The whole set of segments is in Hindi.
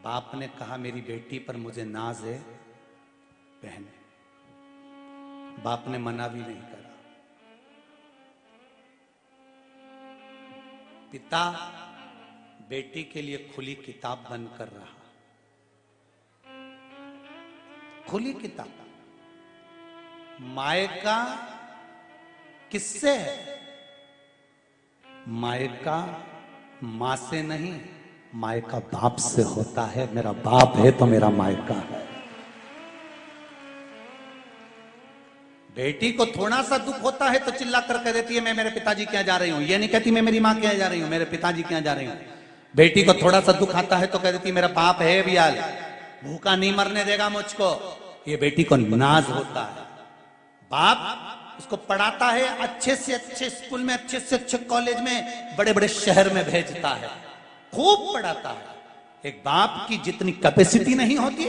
बाप ने कहा मेरी बेटी पर मुझे नाज है, बहन। बाप ने मना भी नहीं करा। पिता बेटी के लिए खुली किताब बनकर रहा। खुली किताब। मायका किससे है? मायका मां से नहीं, मायका बाप से होता है। मेरा बाप है तो मेरा मायका है। बेटी को थोड़ा सा दुख होता है तो चिल्ला कर कह देती है मैं मेरे पिताजी के यहाँ जा रही हूं। ये नहीं कहती मैं मेरी मां के यहाँ जा रही हूं, मेरे पिताजी के यहाँ जा रही हूं। बेटी को थोड़ा सा दुख आता है तो कह देती है मेरा बाप है बियाल, भूखा नहीं मरने देगा मुझको। ये बेटी को नाज होता है। बाप उसको पढ़ाता है, अच्छे से अच्छे स्कूल में, अच्छे से अच्छे कॉलेज में, बड़े बड़े शहर में भेजता है, खूब पढ़ाता है। एक बाप की जितनी कैपेसिटी नहीं होती,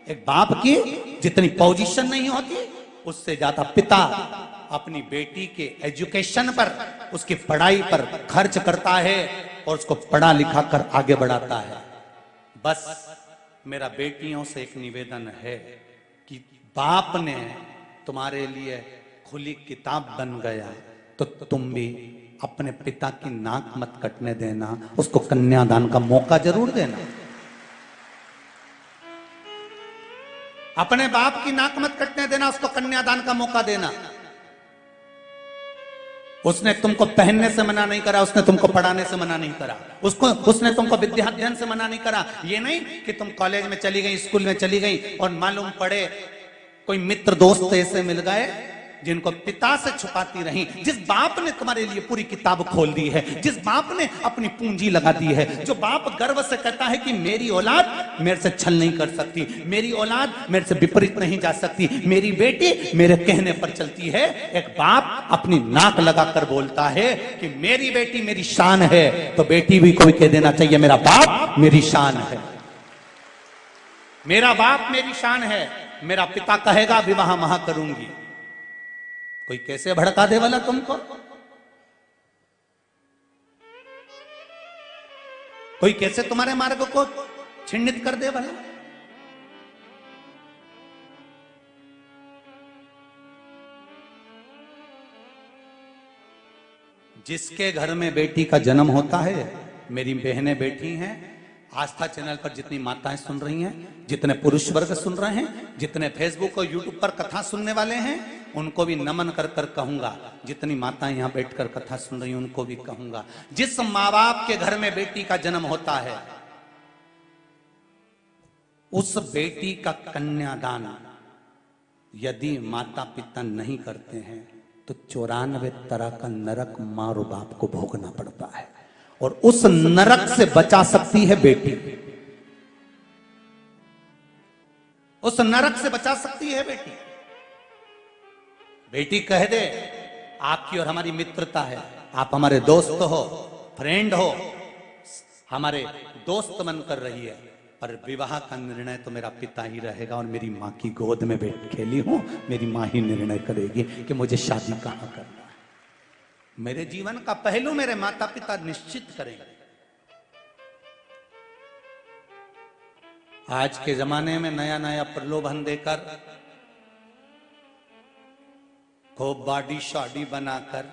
एक बाप की जितनी पोजीशन नहीं होती, उससे ज्यादा पिता अपनी बेटी के एजुकेशन पर, उसकी पढ़ाई पर खर्च करता है और उसको पढ़ा लिखा कर आगे बढ़ाता है। बस मेरा बेटियों से एक निवेदन है कि बाप ने तुम्हारे लिए खुली किताब बन गया तो तुम भी अपने पिता की नाक मत कटने देना, उसको कन्यादान का मौका जरूर देना। अपने बाप की नाक मत कटने देना, उसको कन्यादान का मौका देना। उसने तुमको पहनने से मना नहीं करा, उसने तुमको पढ़ाने से मना नहीं करा, उसने तुमको विद्याध्ययन से मना नहीं करा। ये नहीं कि तुम कॉलेज में चली गई, स्कूल में चली गई और मालूम पड़े कोई मित्र दोस्त ऐसे मिल गए जिनको पिता से छुपाती रही। जिस बाप ने तुम्हारे लिए पूरी किताब खोल दी है, जिस बाप ने अपनी पूंजी लगा दी है, जो बाप गर्व से कहता है कि मेरी औलाद मेरे से छल नहीं कर सकती, मेरी औलाद मेरे से विपरीत नहीं जा सकती, मेरी बेटी मेरे कहने पर चलती है। एक बाप अपनी नाक लगाकर बोलता है कि मेरी बेटी मेरी शान है, तो बेटी भी कोई कह देना चाहिए मेरा बाप मेरी शान है, मेरा बाप मेरी शान है। मेरा पिता कहेगा विवाह महा करूंगी। कोई कैसे भड़का दे वाला तुमको, कोई कैसे तुम्हारे मार्ग को छिन्नित कर दे वाला। जिसके घर में बेटी का जन्म होता है, मेरी बहनें बैठी हैं, आस्था चैनल पर जितनी माताएं सुन रही हैं, जितने पुरुष वर्ग सुन रहे हैं, जितने फेसबुक और यूट्यूब पर कथा सुनने वाले हैं, उनको भी नमन कर कर कहूंगा। जितनी माताएं यहां बैठकर कथा सुन रही हैं उनको भी कहूंगा, जिस माँ बाप के घर में बेटी का जन्म होता है, उस बेटी का कन्यादान यदि माता पिता नहीं करते हैं तो 94 तरह का नरक माँ और बाप को भोगना पड़ता है। और उस नरक से बचा सकती है बेटी, उस नरक से बचा सकती है बेटी। बेटी कह दे आपकी और हमारी मित्रता है, आप हमारे दोस्त हो, फ्रेंड हो, हमारे दोस्त बनकर रही है, पर विवाह का निर्णय तो मेरा पिता ही रहेगा और मेरी मां की गोद में बैठ खेली हूं, मेरी मां ही निर्णय करेगी कि मुझे शादी कहां करना है। मेरे जीवन का पहलू मेरे माता पिता निश्चित करेंगे। आज के जमाने में नया नया प्रलोभन देकर, खूब बॉडी शॉडी बनाकर,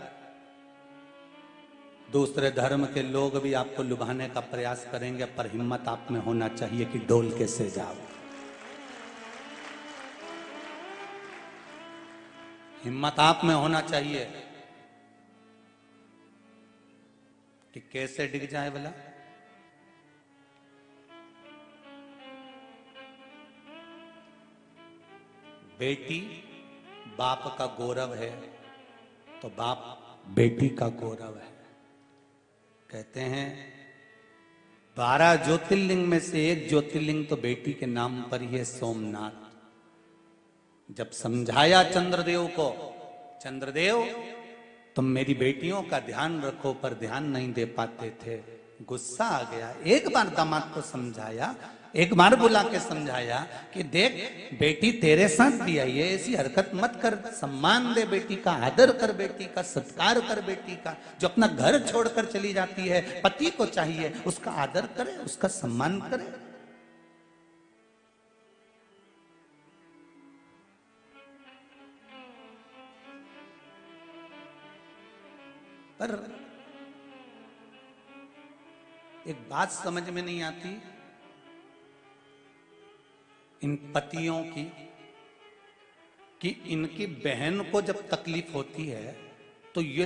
दूसरे धर्म के लोग भी आपको लुभाने का प्रयास करेंगे, पर हिम्मत आप में होना चाहिए कि डोल कैसे जाओ। हिम्मत आप में होना चाहिए कि कैसे डिग जाए भला। बेटी बाप का गौरव है तो बाप बेटी का गौरव है। कहते हैं 12 ज्योतिर्लिंग में से एक ज्योतिर्लिंग तो बेटी के नाम पर ही है, सोमनाथ। जब समझाया चंद्रदेव को, चंद्रदेव तुम मेरी बेटियों का ध्यान रखो, पर ध्यान नहीं दे पाते थे, गुस्सा आ गया। एक बार दामाद को समझाया, एक बार बुला के समझाया कि देख बेटी तेरे साथ भी आई है, ऐसी हरकत मत कर, सम्मान दे बेटी का, आदर कर बेटी का, सत्कार कर बेटी का। जो अपना घर छोड़कर चली जाती है, पति को चाहिए उसका आदर करे, उसका सम्मान करे। पर एक बात समझ में नहीं आती इन पतियों की कि इनकी बहन को जब तकलीफ होती है तो ये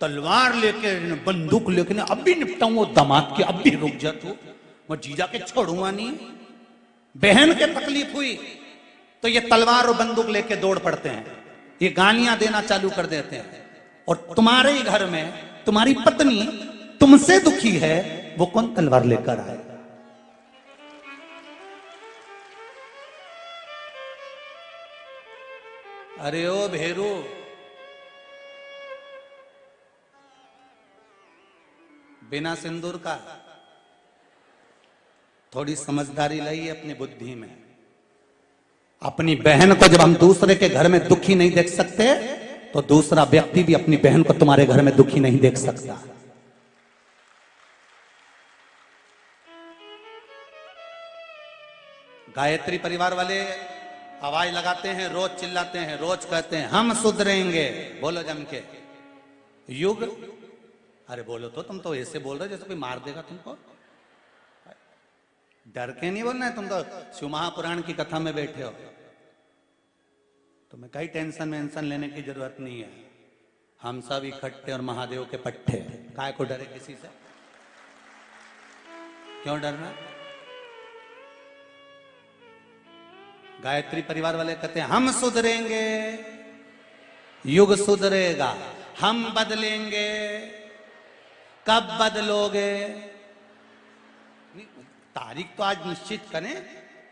तलवार लेके बंदूक लेके अब भी निपटाऊं वो दामाद की, अब भी रुक जा तू, मैं जीजा के छोड़ूंगा नहीं। बहन के तकलीफ हुई तो ये तलवार और बंदूक लेके दौड़ पड़ते हैं, ये गालियां देना चालू कर देते हैं। और तुम्हारे ही घर में तुम्हारी पत्नी तुमसे दुखी है, वो कौन तलवार लेकर आए? अरे ओ भेरू, बिना सिंदूर का थोड़ी समझदारी लाई अपनी बुद्धि में। अपनी बहन को जब हम दूसरे के घर में दुखी नहीं देख सकते तो दूसरा व्यक्ति भी अपनी बहन को तुम्हारे घर में दुखी नहीं देख सकता। गायत्री परिवार वाले आवाज लगाते हैं, रोज चिल्लाते हैं, रोज कहते हैं हम सुधरेंगे, बोलो जम के। युग, अरे बोलो तो, तुम तो ऐसे बोल रहे जैसे कोई मार देगा तुमको। डर के नहीं बोलना है, तुम तो शिव महापुराण की कथा में बैठे हो, तुम्हें कई टेंशन वेंशन लेने की जरूरत नहीं है। हम सब इकट्ठे और महादेव के पट्टे, काय को डरे किसी से? क्यों डरना? गायत्री परिवार वाले कहते हैं हम सुधरेंगे, युग सुधरेगा, हम बदलेंगे। कब बदलोगे? तारीख तो आज निश्चित करें।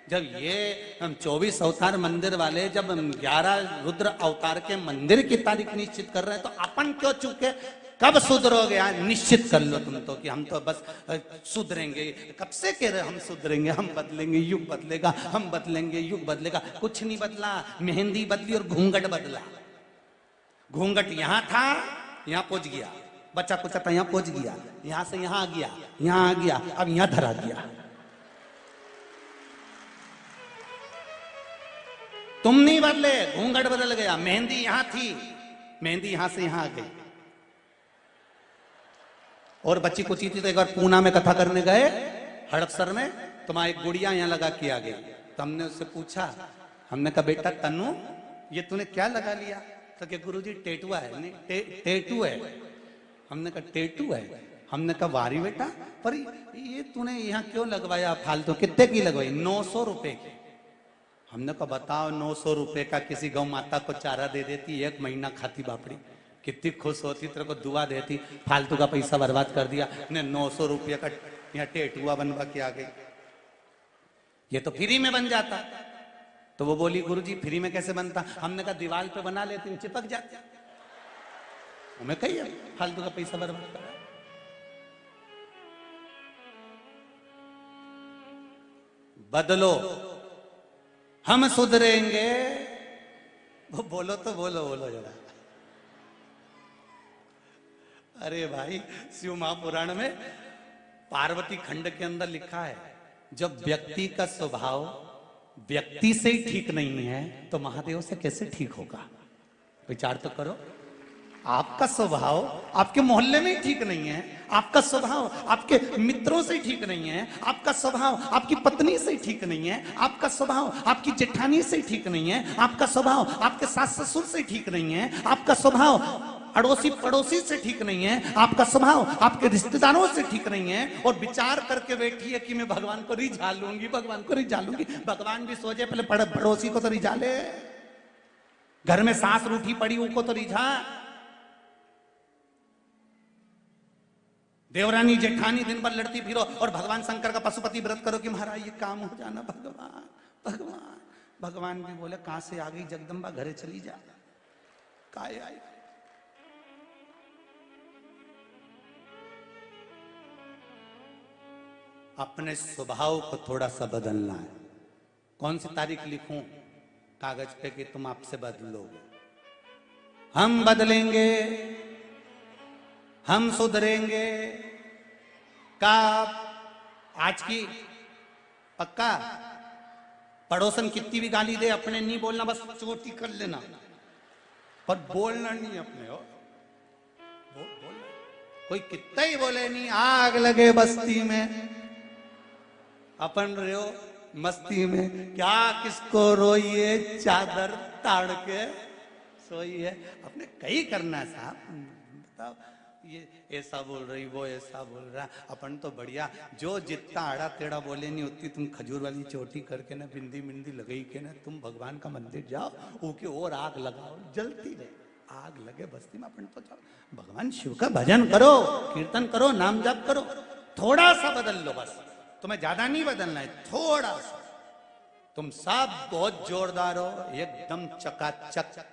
जब ये हम 24 अवतार मंदिर वाले जब 11 रुद्र अवतार के मंदिर की तारीख निश्चित कर रहे हैं तो अपन क्यों चूके? कब सुधरोगे? आज निश्चित कर लो तुम तो कि हम तो बस सुधरेंगे। कब से कह रहे हम सुधरेंगे, हम बदलेंगे, युग बदलेगा, हम बदलेंगे, युग बदलेगा। कुछ नहीं बदला, मेहंदी बदली और घूंघट बदला। घूंघट यहां था, यहां पहुंच गया, बच्चा कुछ था, यहां पहुंच गया, यहां से यहां आ गया, यहां आ गया, अब यहां धरा गया। तुम नहीं बदले, घूंघट बदल गया। मेहंदी यहां थी, मेहंदी यहां से यहां आ गई। और बच्ची कुछ थी तो एक बार पूना में कथा करने गए हड़पसर में, तो वहां एक गुड़िया यहां लगा के आ गई। तो हमने उससे पूछा, हमने कहा बेटा तनु ये तूने क्या लगा लिया? तो क्या गुरुजी टेटुआ है? नहीं टेटू है। हमने कहा टेटू है? हमने कहा वारी बेटा, पर ये तूने यहाँ क्यों लगवाया फालतू? कितने की लगवाई? 900 रुपए की। हमने कहा बताओ 900 रुपए का किसी गौ माता को चारा दे देती, 1 महीना खाती बापड़ी, कितनी खुश होती, तेरे को दुआ देती। फालतू का पैसा बर्बाद कर दिया ने, 900 रुपये का यहाँ टेटुआ बनवा के आ गई। ये तो फ्री में बन जाता। तो वो बोली गुरुजी फ्री में कैसे बनता? हमने कहा दीवार पे बना लेती, चिपक जाती। हमें कही फालतू का पैसा बर्बाद कर। बदलो, हम सुधरेंगे। वो बोलो तो बोलो, बोलो जरा। अरे भाई, शिव महापुराण में पार्वती खंड के अंदर लिखा है जब व्यक्ति का स्वभाव व्यक्ति से ही ठीक नहीं है तो महादेव से कैसे ठीक होगा? विचार तो करो। आपका स्वभाव आपके मोहल्ले में ही ठीक नहीं है, आपका स्वभाव आपके मित्रों से ठीक नहीं है, आपका स्वभाव आपकी पत्नी से ठीक नहीं है, आपका स्वभाव आपकी जेठानी से ठीक नहीं है, आपका स्वभाव आपके सास ससुर से ठीक नहीं है, आपका स्वभाव अड़ोसी पड़ोसी से ठीक नहीं है, आपका स्वभाव आपके रिश्तेदारों से ठीक नहीं है। और विचार करके बैठी है कि मैं भगवान को रिझा लूंगी, भगवान को रिझा लूंगी। भगवान भी सोचे पहले पड़ोसी को तो रिझा ले, घर में सास रूठी पड़ी उनको तो रिझा। देवरानी जेठानी दिन भर लड़ती फिरो और भगवान शंकर का पशुपति व्रत करो कि महाराज ये काम हो जाना। भगवान भगवान भगवान भी बोले कहां से आ गई जगदम्बा, घरे चली जा। काय आई? अपने स्वभाव को थोड़ा सा बदलना है। कौन सी तारीख लिखूं कागज पे कि तुम आपसे बदलोगे? हम बदलेंगे, हम सुधरेंगे। का आज की पक्का? पड़ोसन कितनी भी गाली दे अपने नहीं बोलना, बस चोटी कर लेना, पर बोलना नहीं अपने। हो बोलना। कोई कितना ही बोले नहीं, आग लगे बस्ती में, अपन रहो मस्ती में, क्या किसको रोइए चादर ताड़ के सोइए। अपने कई करना साहब, बताओ ये ऐसा बोल रही, वो ऐसा बोल रहा, अपन तो बढ़िया जो जितना आड़ा टेढ़ा बोले नहीं उतनी तुम खजूर वाली चोटी करके ना बिंदी बिंदी लगई के ना तुम भगवान का मंदिर जाओ, ऊके और आग लगाओ, जलती रहे, आग लगे बस्ती में। अपन तो जाओ भगवान शिव का भजन करो, कीर्तन करो, नाम जाप करो, थोड़ा सा बदल लो बस, तुम्हें ज्यादा नहीं बदलना है, थोड़ा सा। तुम सब बहुत जोरदार हो, एकदम चकाचक,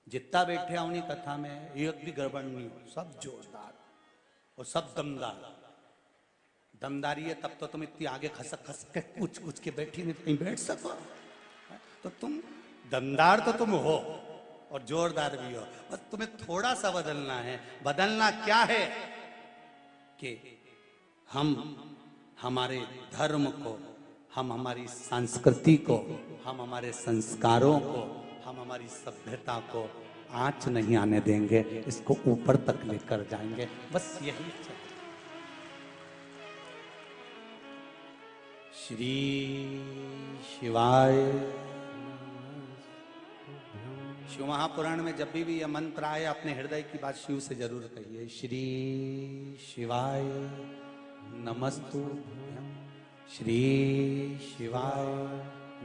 जितना बैठे उन्हीं कथा में एक भी गड़बड़ नहीं हो, सब जोरदार और सब दमदार। दमदारी है तब तो तुम इतनी आगे खसक खसक के कुछ कुछ के बैठी नहीं, कहीं बैठ सको, तो तुम दमदार तो तुम हो और जोरदार भी हो, बस तुम्हें थोड़ा सा बदलना है। बदलना क्या है कि हम हमारे धर्म को, हम हमारी संस्कृति को, हम हमारे संस्कारों को, हम हमारी सभ्यता को आंच नहीं आने देंगे, इसको ऊपर तक लेकर जाएंगे, बस यही चाहिए। श्री शिवाय। शिव महापुराण में जब भी यह मंत्र आए अपने हृदय की बात शिव से जरूर कहिए। श्री शिवाय नमस्तुभ्यं, श्री शिवाय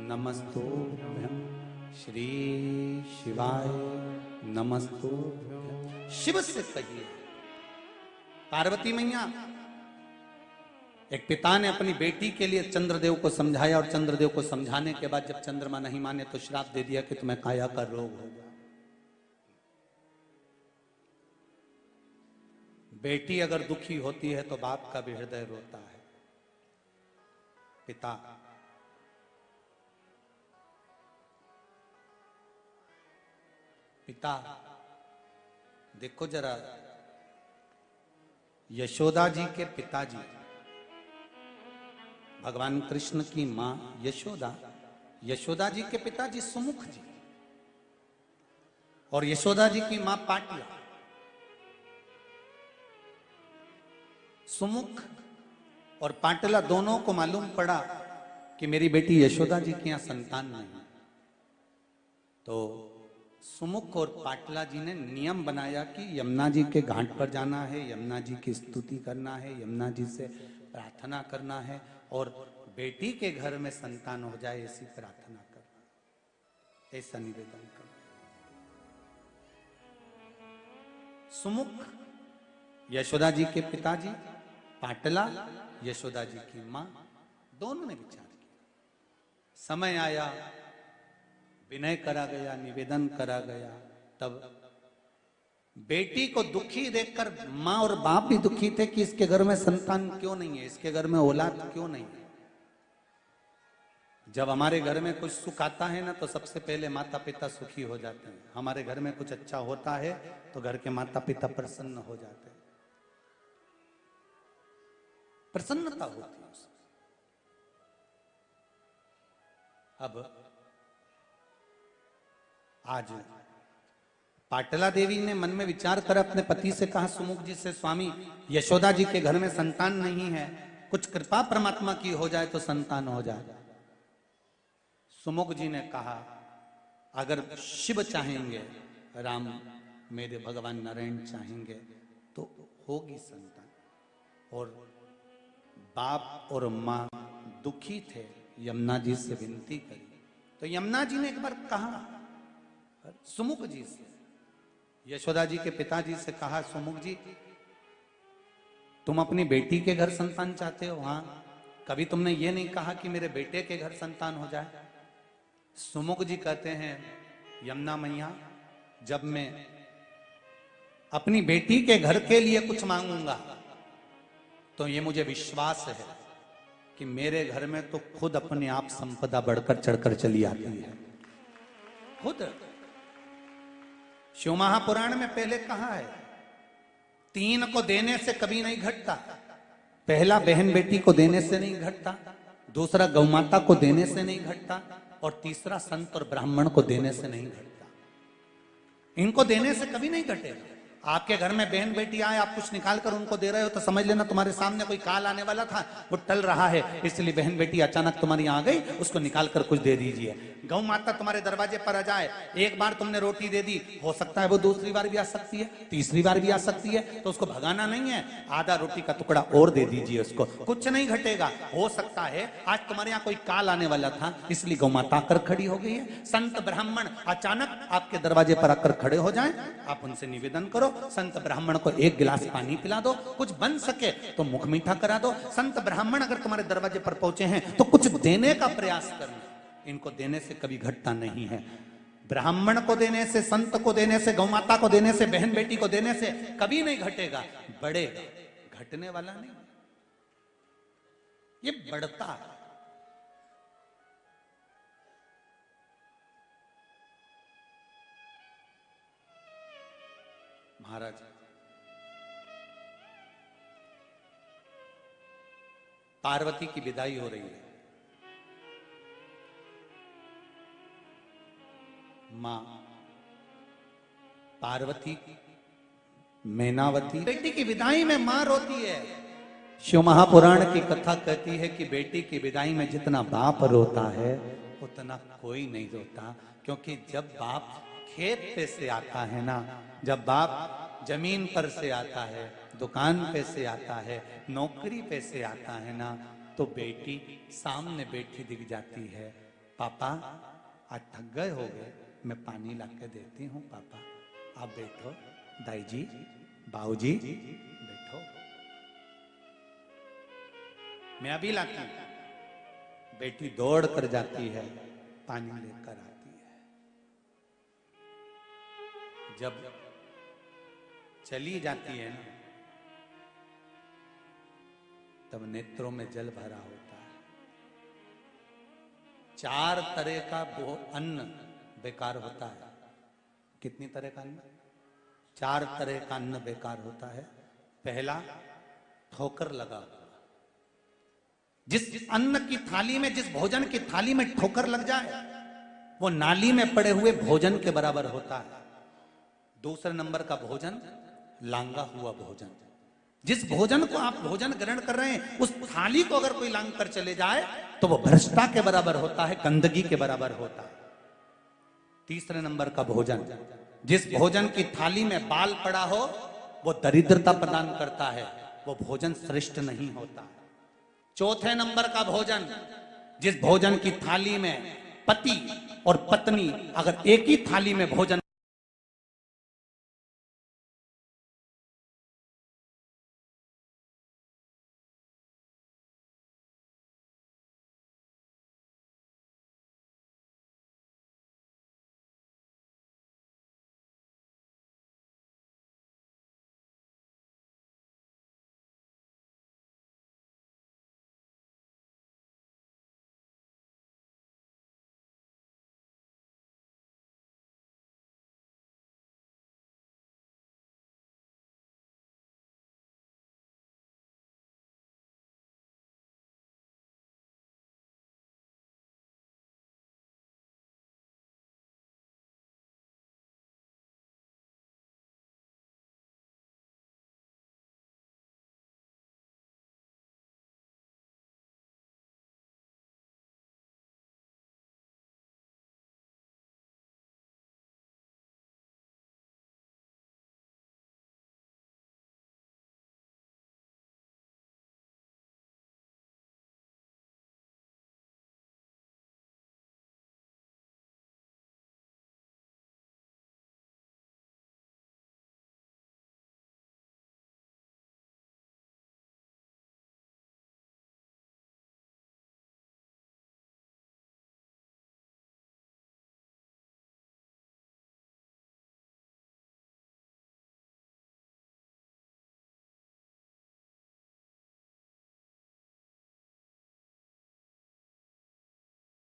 नमस्तुभ्यं, श्री शिवाय नमस्तुभ्यं। शिव से कहिए। पार्वती मैया, एक पिता ने अपनी बेटी के लिए चंद्रदेव को समझाया और चंद्रदेव को समझाने के बाद जब चंद्रमा नहीं माने तो श्राप दे दिया कि तुम्हें काया का रोग होगा। बेटी अगर दुखी होती है तो बाप का भी हृदय रोता है। पिता पिता देखो जरा, यशोदा जी के पिताजी, भगवान कृष्ण की मां यशोदा, यशोदा जी के पिताजी सुमुख जी और यशोदा जी की मां पाटिया। सुमुख और पाटला दोनों को मालूम पड़ा कि मेरी बेटी यशोदा जी के यहां संतान नहीं, तो सुमुख और पाटला जी ने नियम बनाया कि यमुना जी के घाट पर जाना है, यमुना जी की स्तुति करना है, यमुना जी से प्रार्थना करना है और बेटी के घर में संतान हो जाए ऐसी प्रार्थना करना, ऐसा निवेदन करना। सुमुख यशोदा जी के पिताजी, पाटला यशोदा जी की मां, दोनों ने विचार किया। समय आया, विनय करा गया, निवेदन करा गया, तब बेटी को दुखी देखकर मां और बाप भी दुखी थे कि इसके घर में संतान क्यों नहीं है, इसके घर में औलाद क्यों नहीं है। जब हमारे घर में कुछ सुख आता है ना तो सबसे पहले माता पिता सुखी हो जाते हैं। हमारे घर में कुछ अच्छा होता है तो घर के माता पिता प्रसन्न हो जाते हैं, प्रसन्नता होती है। अब आज पाटला देवी ने मन में विचार कर अपने पति से कहा, सुमुख जी से, स्वामी यशोदा जी के घर में संतान नहीं है, कुछ कृपा परमात्मा की हो जाए तो संतान हो जाए। सुमुख जी ने कहा, अगर शिव चाहेंगे, राम मेरे भगवान नारायण चाहेंगे तो होगी संतान। और बाप और मां दुखी थे, यमुना जी से विनती करी तो यमुना जी ने एक बार कहा सुमुख जी से, यशोदा जी के पिताजी से कहा, सुमुख जी तुम अपनी बेटी के घर संतान चाहते हो? हाँ। कभी तुमने ये नहीं कहा कि मेरे बेटे के घर संतान हो जाए? सुमुख जी कहते हैं, यमुना मैया जब मैं अपनी बेटी के घर के लिए कुछ मांगूंगा तो ये मुझे विश्वास है कि मेरे घर में तो खुद अपने आप संपदा बढ़कर चढ़कर चली आती है। खुद शिव महापुराण में पहले कहा है, 3 को देने से कभी नहीं घटता। पहला बहन बेटी को देने से नहीं घटता, दूसरा गौमाता को देने से नहीं घटता और तीसरा संत और ब्राह्मण को देने से नहीं घटता। इनको देने से कभी नहीं घटेगा। आपके घर में बहन बेटी आए, आप कुछ निकाल कर उनको दे रहे हो तो समझ लेना तुम्हारे सामने कोई काल आने वाला था, वो टल रहा है, इसलिए बहन बेटी अचानक तुम्हारी यहाँ आ गई, उसको निकाल कर कुछ दे दीजिए। गौ माता तुम्हारे दरवाजे पर आ जाए, एक बार तुमने रोटी दे दी, हो सकता है वो दूसरी बार भी आ सकती है, तीसरी बार भी आ सकती है, तो उसको भगाना नहीं है, आधा रोटी का टुकड़ा और दे दीजिए उसको, कुछ नहीं घटेगा। हो सकता है आज तुम्हारे यहाँ कोई काल आने वाला था, इसलिए गौ माता आकर खड़ी हो गई है। संत ब्राह्मण अचानक आपके दरवाजे पर आकर खड़े हो जाएं, आप उनसे निवेदन करो, संत ब्राह्मण को एक गिलास पानी पिला दो, कुछ बन सके तो मुख मीठा करा दो। संत ब्राह्मण अगर तुम्हारे दरवाजे पर पहुंचे हैं तो कुछ देने का प्रयास करना, इनको देने से कभी घटता नहीं है। ब्राह्मण को देने से, संत को देने से, गौ माता को देने से, बहन बेटी को देने से कभी नहीं घटेगा, बढ़ेगा, घटने वाला नहीं, ये बढ़ता है। महाराज पार्वती की विदाई हो रही है, मां पार्वती मैनावती बेटी की विदाई में मां रोती है। शिव महापुराण की कथा कहती है कि बेटी की विदाई में जितना बाप रोता है उतना कोई नहीं रोता, क्योंकि जब बाप खेत पे से आता है ना, जब बाप जमीन पर से आता है, दुकान पे से आता है, नौकरी पे से आता है ना, तो बेटी सामने बैठी दिख जाती है, पापा आज थक गए हो गए, मैं पानी ला के देती हूँ, पापा आप बैठो, दाई जी बाबूजी बैठो, मैं अभी लाती हूं। बेटी दौड़ कर जाती है, पानी लेकर आती है। जब चली जाती है ना, तब नेत्रों में जल भरा होता है। 4 तरह का वो अन्न बेकार होता है। कितनी तरह का अन्न? 4 तरह का अन्न बेकार होता है। पहला, ठोकर लगा हुआ। जिस अन्न की थाली में, जिस भोजन की थाली में ठोकर लग जाए, वो नाली में पड़े हुए भोजन के बराबर होता है। दूसरे नंबर का भोजन, लांगा हुआ भोजन। जिस भोजन को आप भोजन ग्रहण कर रहे हैं, उस थाली को अगर कोई लांग कर चले जाए तो वो भ्रष्टता के बराबर होता है, गंदगी के बराबर होता है। तीसरे नंबर का भोजन, जिस भोजन की थाली में बाल पड़ा हो, वो दरिद्रता प्रदान करता है, वो भोजन श्रेष्ठ नहीं होता। चौथे नंबर का भोजन, जिस भोजन की थाली में पति और पत्नी अगर एक ही थाली में भोजन